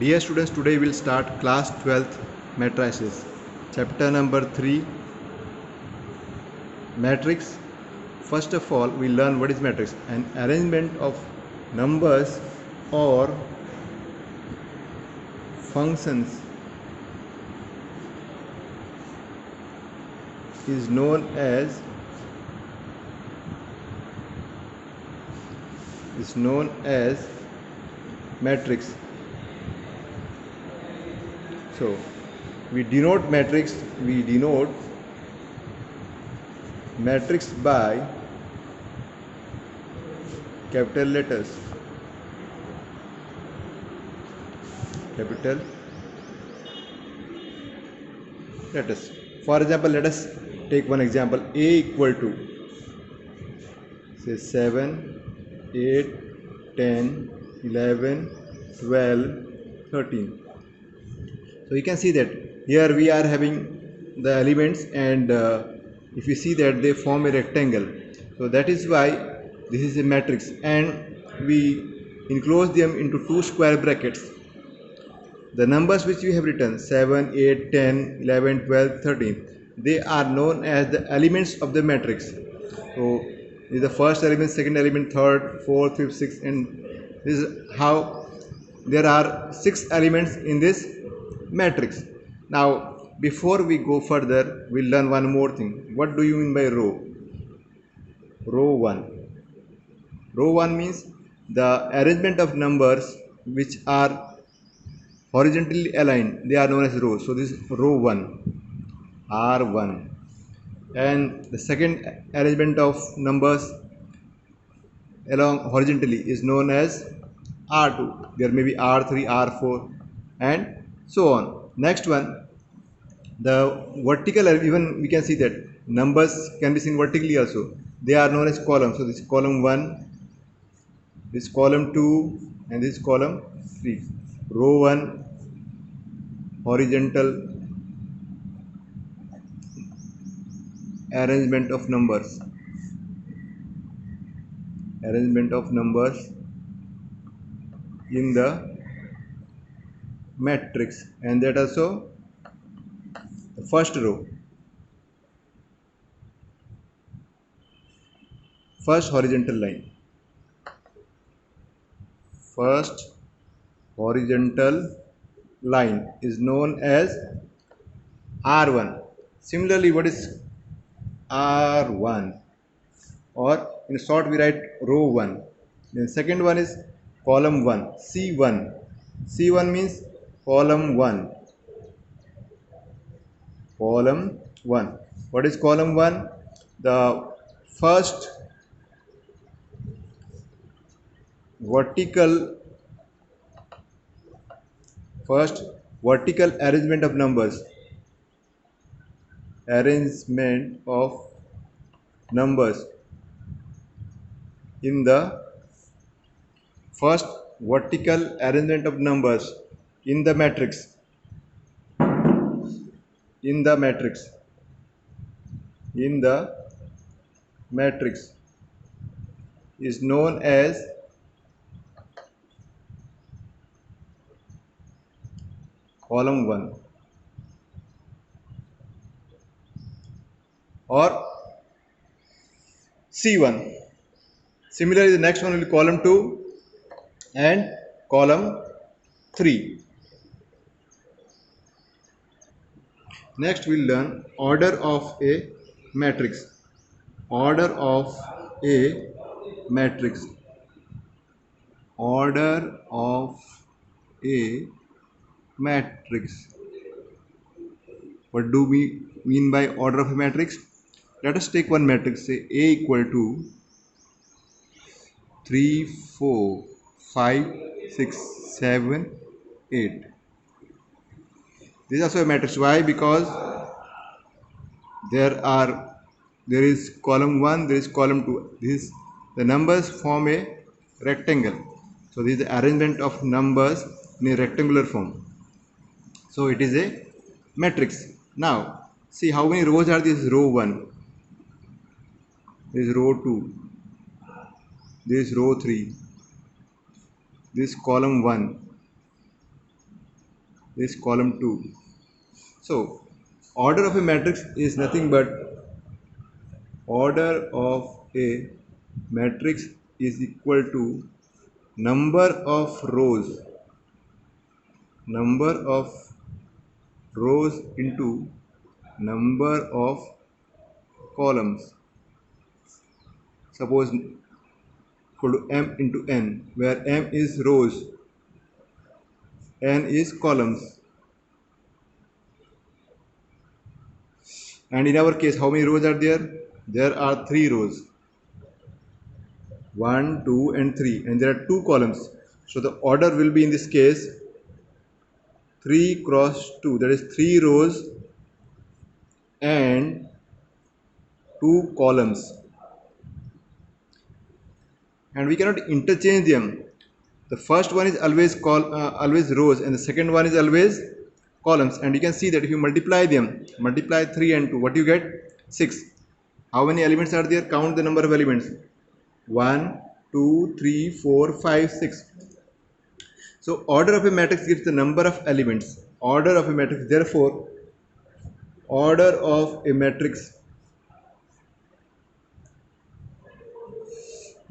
Dear students, today we'll start class 12th matrices. Chapter number 3, matrix. First of all, we learn what is matrix. An arrangement of numbers or functions is known as matrix. So we denote matrix by capital letters. For example, let us take one example. A equal to say 7, 8, 10, 11, 12, 13. So you can see that here we are having the elements, and if you see that they form a rectangle, so that is why this is a matrix, and we enclose them into two square brackets. The numbers which we have written 7, 8, 10, 11, 12, 13, they are known as the elements of the matrix. So this is the first element, second element, third, fourth, fifth, sixth, and this is how there are 6 elements in this matrix. Now before we go further, we'll learn one more thing. What do you mean by row? Row 1. Row 1 means the arrangement of numbers which are horizontally aligned. They are known as rows. So this is row 1, R1. And the second arrangement of numbers along horizontally is known as R2. There may be R3, R4, and so on. Next one, the vertical, even we can see that numbers can be seen vertically also. They are known as columns. So this is column 1, this is column 2, and this is column 3. Row 1, horizontal arrangement of numbers. In the matrix, and that also the first row, first horizontal line, first horizontal line is known as R1. Similarly, what is R1? Or in short, we write row 1. Then second one is column 1, C1. C1 means column 1. Column 1. What is column 1? The first vertical arrangement of numbers. In the first vertical arrangement of numbers in the matrix. In the matrix is known as column 1 or C1. Similarly, the next one will be column 2 and column 3. Next, we'll learn order of a matrix. Order of a matrix. Order of a matrix. What do we mean by order of a matrix? Let us take one matrix, say A equal to 3, 4, 5, 6, 7, 8. This is also a matrix. Why? Because there is column 1, there is column 2. The numbers form a rectangle. So this is the arrangement of numbers in a rectangular form. So it is a matrix. Now see how many rows are. This is row 1, this is row 2, this is row 3, this is column 1, this is column 2. So order of a matrix is nothing but order of a matrix is equal to number of rows into number of columns. Suppose equal to m into n, where m is rows, n is columns. And in our case, how many rows are there? There are 3 rows, 1, 2 and 3, and there are 2 columns. So the order will be in this case 3 cross 2, that is 3 rows and 2 columns. And we cannot interchange them. The first one is always always rows, and the second one is always columns. And you can see that if you multiply them, multiply 3 and 2, what you get? 6. How many elements are there? Count the number of elements. 1, 2, 3, 4, 5, 6. So order of a matrix gives the number of elements. Order of a matrix, therefore order of a matrix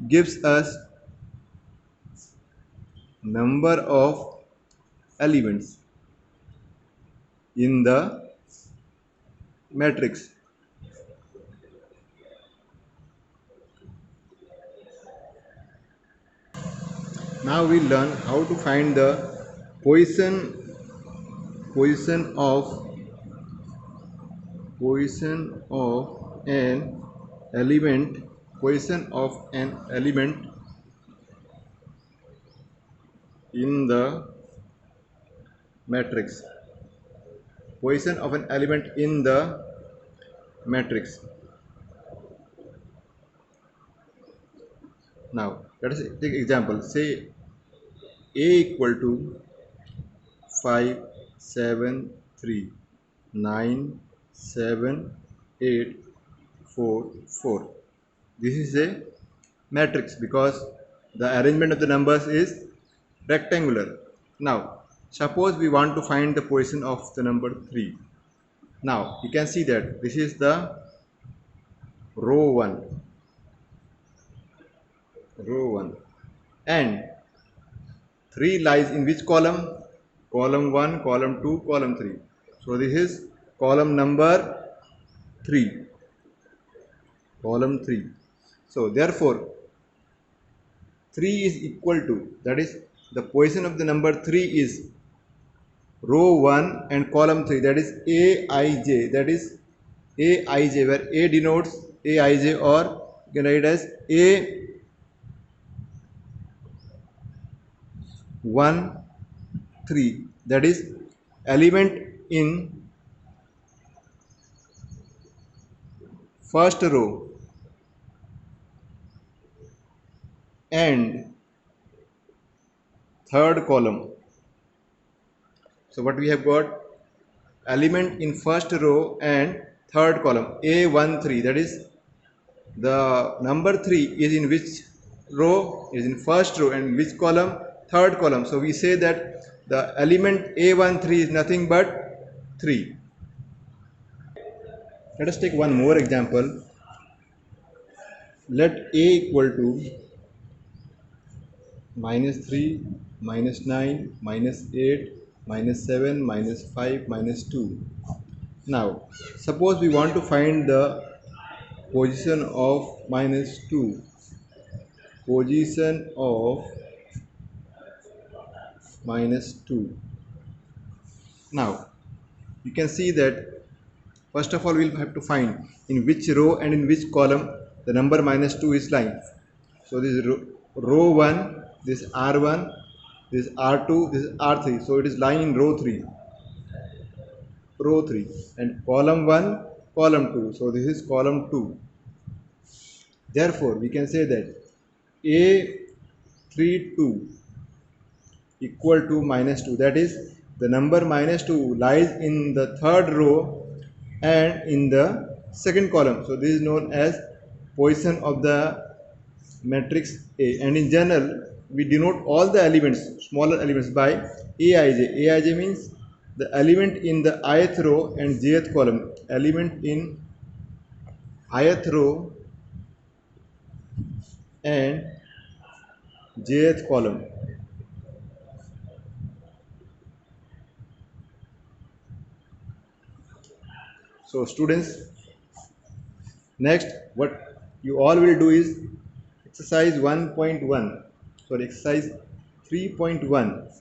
gives us number of elements in the matrix. Now we learn how to find the position of an element in the matrix. Position of an element in the matrix. Now let us take example. Say A equal to 5, 7, 3, 9, 7, 8, 4, 4. This is a matrix because the arrangement of the numbers is rectangular. Now suppose we want to find the position of the number 3. Now you can see that this is the row 1, and 3 lies in which column? Column 1, column 2, column 3. So this is column number 3. Column 3. So therefore 3 is equal to, that is the position of the number 3 is row 1 and column 3, that is Aij, that is Aij, where A denotes Aij, or you can write as A1 3, that is element in first row and third column. So what we have got? Element in first row and third column, A13, that is the number 3 is in which row? Is in first row, and which column? Third column. So we say that the element A13 is nothing but 3. Let us take one more example. Let A equal to -3, -9, -8, -7, -5, -2. Now suppose we want to find the position of -2. Position of -2. Now you can see that first of all we'll have to find in which row and in which column the number -2 is lying. So this is row 1, this is R1, this is R2, this is R3. So it is lying in row 3, and column 1, column 2. So this is column 2. Therefore we can say that A32 equal to -2, that is the number -2 lies in the third row and in the second column. So this is known as position of the matrix A, and in general we denote all the elements, smaller elements, by Aij. Aij means the element in the ith row and jth column. Element in ith row and jth column. So students, next what you all will do is exercise 1.1, sorry, exercise 3.1,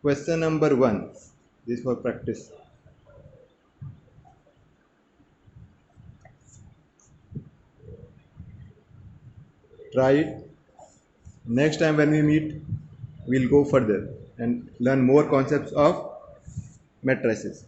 question number 1. This for practice. Try it. Next time when we meet, we'll go further and learn more concepts of matrices.